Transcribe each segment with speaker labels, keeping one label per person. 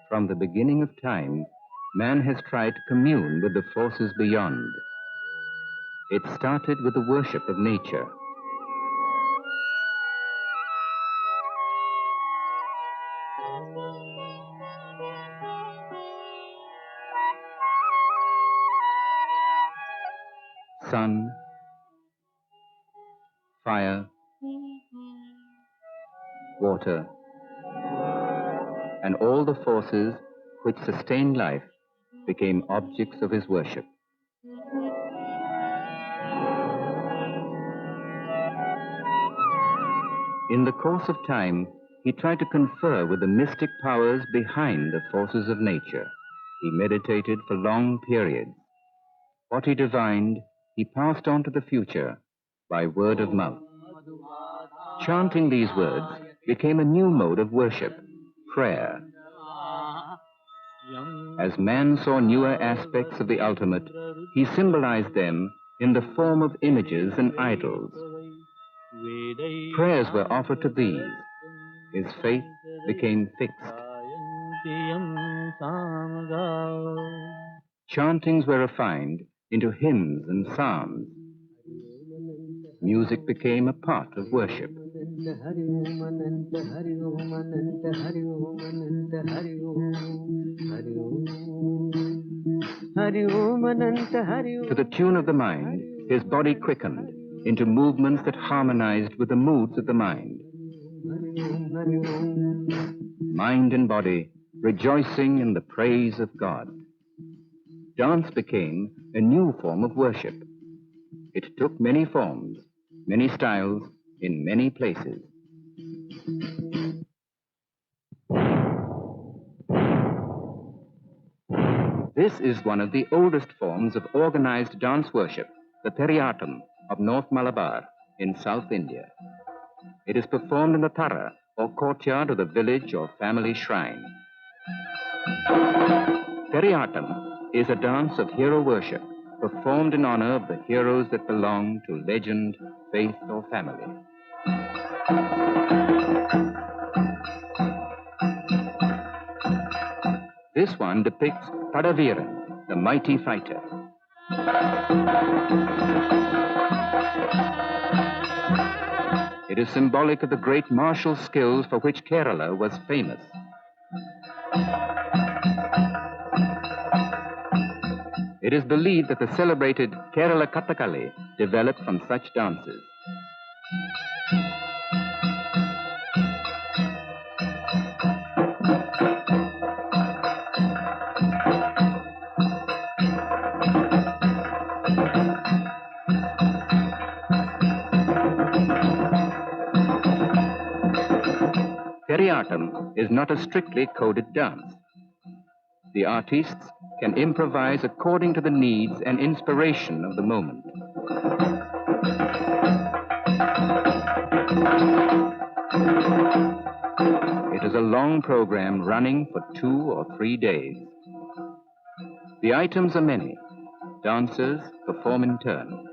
Speaker 1: From the beginning of time, man has tried to commune with the forces beyond. It started with the worship of nature. Sun, fire, water, and all the forces which sustain life became objects of his worship. In the course of time, he tried to confer with the mystic powers behind the forces of nature. He meditated for long periods. What he divined, he passed on to the future by word of mouth. Chanting these words became a new mode of worship, prayer. As man saw newer aspects of the ultimate, he symbolized them in the form of images and idols. Prayers were offered to these. His faith became fixed. Chantings were refined into hymns and psalms. Music became a part of worship. To the tune of the mind, his body quickened into movements that harmonized with the moods of the mind. Mind and body rejoicing in the praise of God. Dance became a new form of worship. It took many forms, many styles, in many places. This is one of the oldest forms of organized dance worship, the Therayattam of North Malabar in South India. It is performed in the Thara, or courtyard of the village or family shrine. Therayattam is a dance of hero worship, performed in honor of the heroes that belong to legend, faith, or family. This one depicts Padaviran, the mighty fighter. It is symbolic of the great martial skills for which Kerala was famous. It is believed that the celebrated Kerala Kathakali developed from such dances. Therayattam is not a strictly coded dance. The artists can improvise according to the needs and inspiration of the moment. It is a long program running for 2 or 3 days. The items are many. Dancers perform in turn.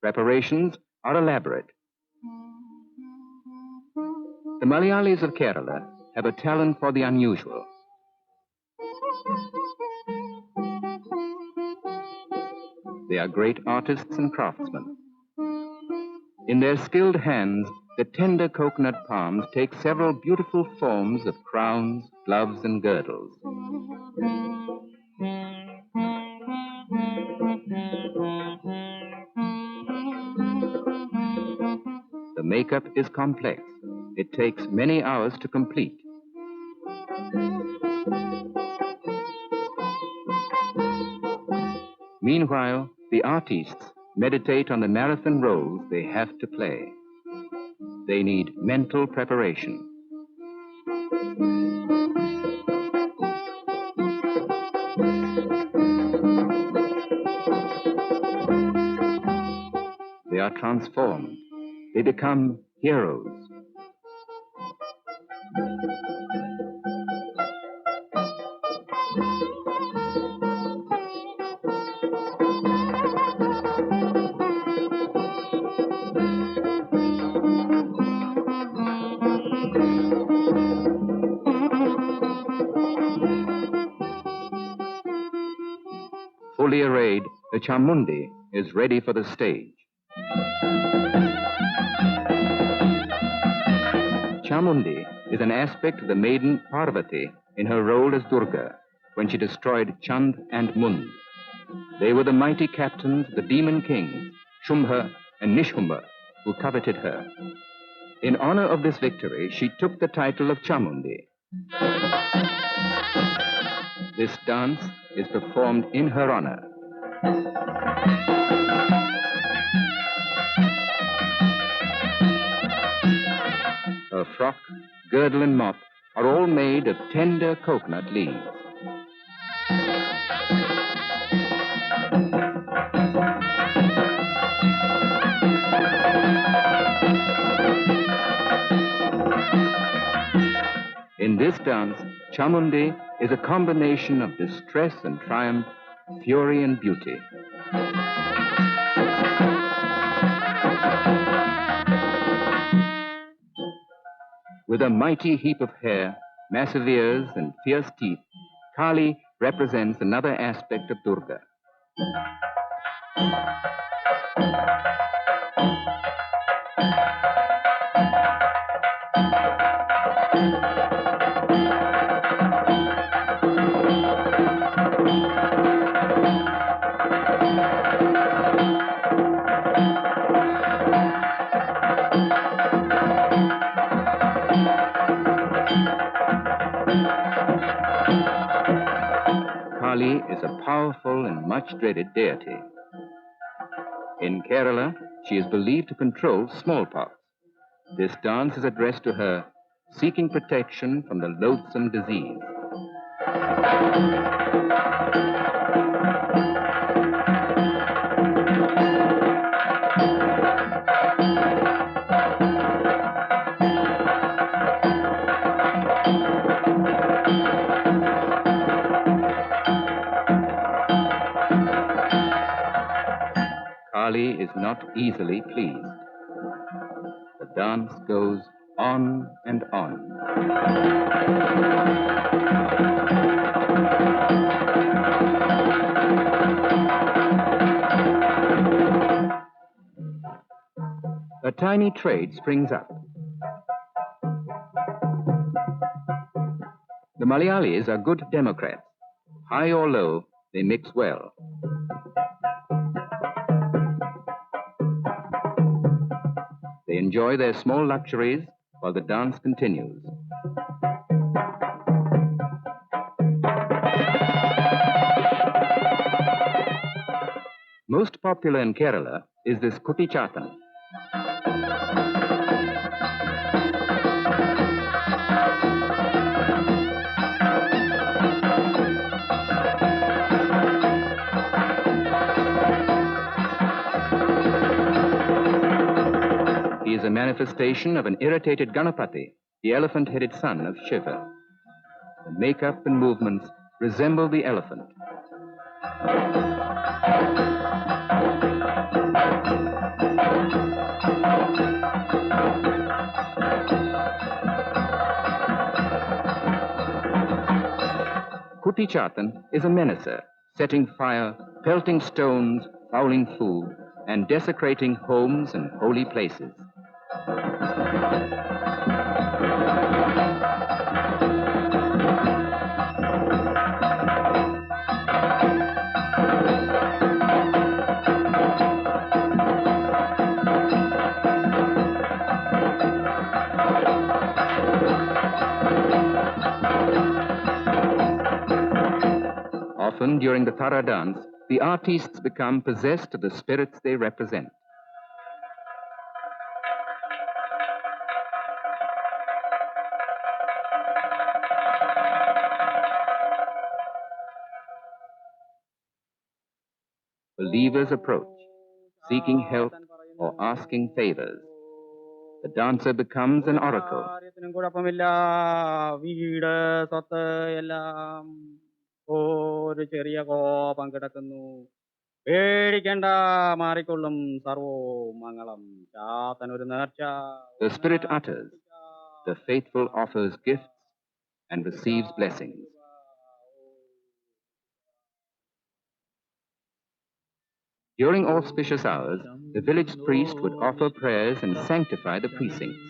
Speaker 1: Preparations are elaborate. The Malayalis of Kerala have a talent for the unusual. They are great artists and craftsmen. In their skilled hands, the tender coconut palms take several beautiful forms of crowns, gloves, and girdles. The makeup is complex. It takes many hours to complete. Meanwhile, the artists meditate on the marathon roles they have to play. They need mental preparation. They are transformed. They become heroes. Fully arrayed, the Chamundi is ready for the stage. Chamundi is an aspect of the maiden Parvati in her role as Durga when she destroyed Chand and Mund. They were the mighty captains of the demon kings, Shumbha and Nishumbha, who coveted her. In honor of this victory, she took the title of Chamundi. This dance is performed in her honor. Her frock, girdle, and mop are all made of tender coconut leaves. In this dance, Chamundi is a combination of distress and triumph, fury and beauty. With a mighty heap of hair, massive ears, and fierce teeth, Kali represents another aspect of Durga. Kali is a powerful and much dreaded deity. In Kerala, she is believed to control smallpox. This dance is addressed to her, seeking protection from the loathsome disease. Kali is not easily pleased. The dance goes on and on. A tiny trade springs up. The Malayalis are good Democrats. High or low, they mix well. They enjoy their small luxuries while the dance continues. Most popular in Kerala is this Kuttichattam. He is a manifestation of an irritated Ganapati, the elephant-headed son of Shiva. The makeup and movements resemble the elephant. Kuttichattam is a menacer, setting fire, pelting stones, fouling food, and desecrating homes and holy places. Often during the Thara dance, the artists become possessed of the spirits they represent. Believers approach, seeking help or asking favors. The dancer becomes an oracle. The spirit utters, the faithful offers gifts and receives blessings. During auspicious hours, the village priest would offer prayers and sanctify the precincts.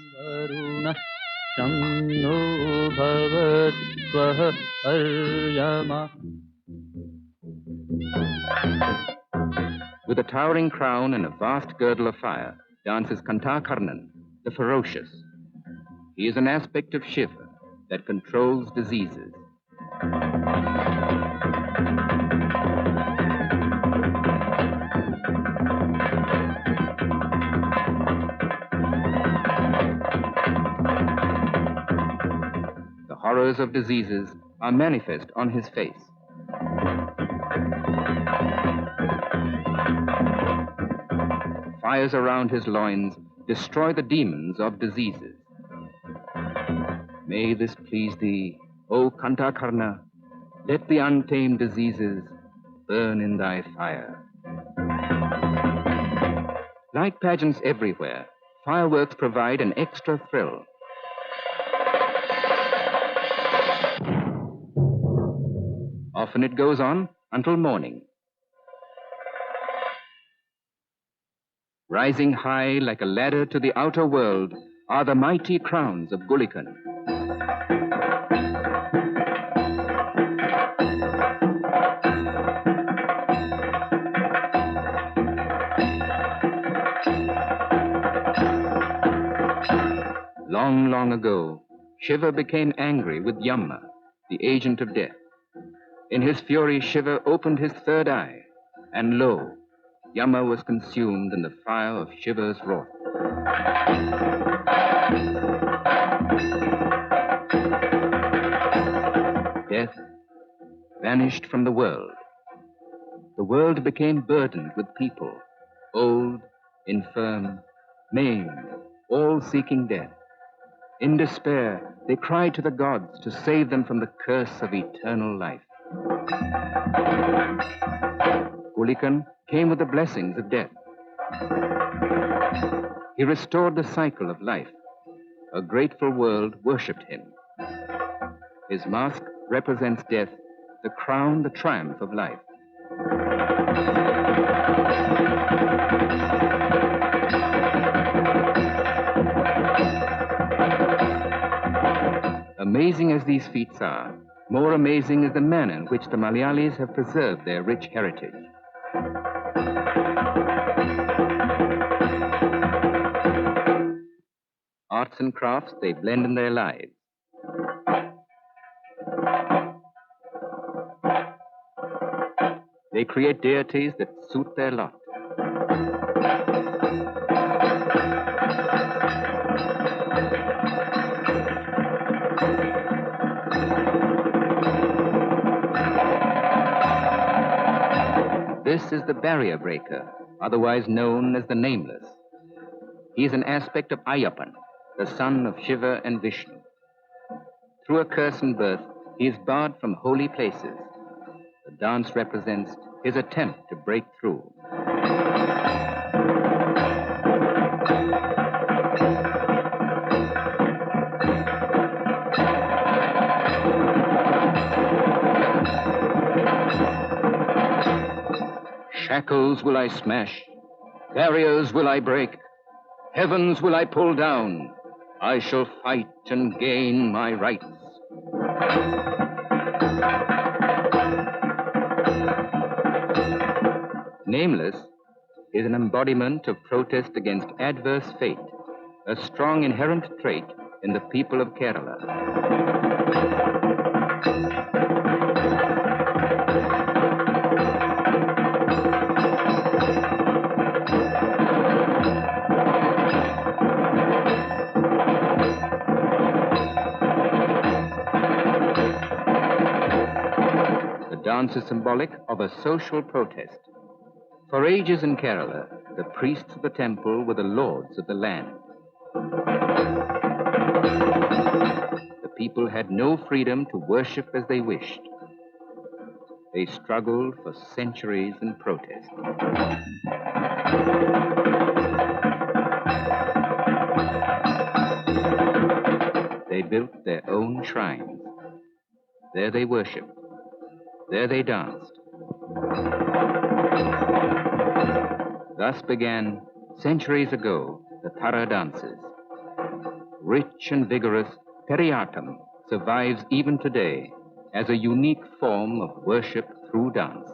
Speaker 1: With a towering crown and a vast girdle of fire, dances Kantakarnan, the ferocious. He is an aspect of Shiva that controls diseases. The horrors of diseases are manifest on his face. Fires around his loins destroy the demons of diseases. May this please thee, O Kantakarna, let the untamed diseases burn in thy fire. Like pageants everywhere, fireworks provide an extra thrill. Often it goes on until morning. Rising high like a ladder to the outer world are the mighty crowns of Gulikan. Long, long ago, Shiva became angry with Yama, the agent of death. In his fury, Shiva opened his third eye, and lo, Yama was consumed in the fire of Shiva's wrath. Death vanished from the world. The world became burdened with people, old, infirm, maimed, all seeking death. In despair, they cried to the gods to save them from the curse of eternal life. Gulikan came with the blessings of death. He restored the cycle of life. A grateful world worshipped him. His mask represents death, the crown, the triumph of life. Amazing as these feats are, more amazing is the manner in which the Malayalis have preserved their rich heritage. Arts and crafts they blend in their lives. They create deities that suit their lot. This is the barrier breaker, otherwise known as the Nameless. He is an aspect of Ayyappan, the son of Shiva and Vishnu. Through a curse in birth, he is barred from holy places. The dance represents his attempt to break through. Shackles will I smash, barriers will I break, heavens will I pull down. I shall fight and gain my rights. Nameless is an embodiment of protest against adverse fate, a strong inherent trait in the people of Kerala. dance is symbolic of a social protest. For ages in Kerala, the priests of the temple were the lords of the land. The people had no freedom to worship as they wished. They struggled for centuries in protest. They built their own shrines. There they worshipped. There they danced. Thus began, centuries ago, the Thara dances. Rich and vigorous, Therayattam survives even today as a unique form of worship through dance.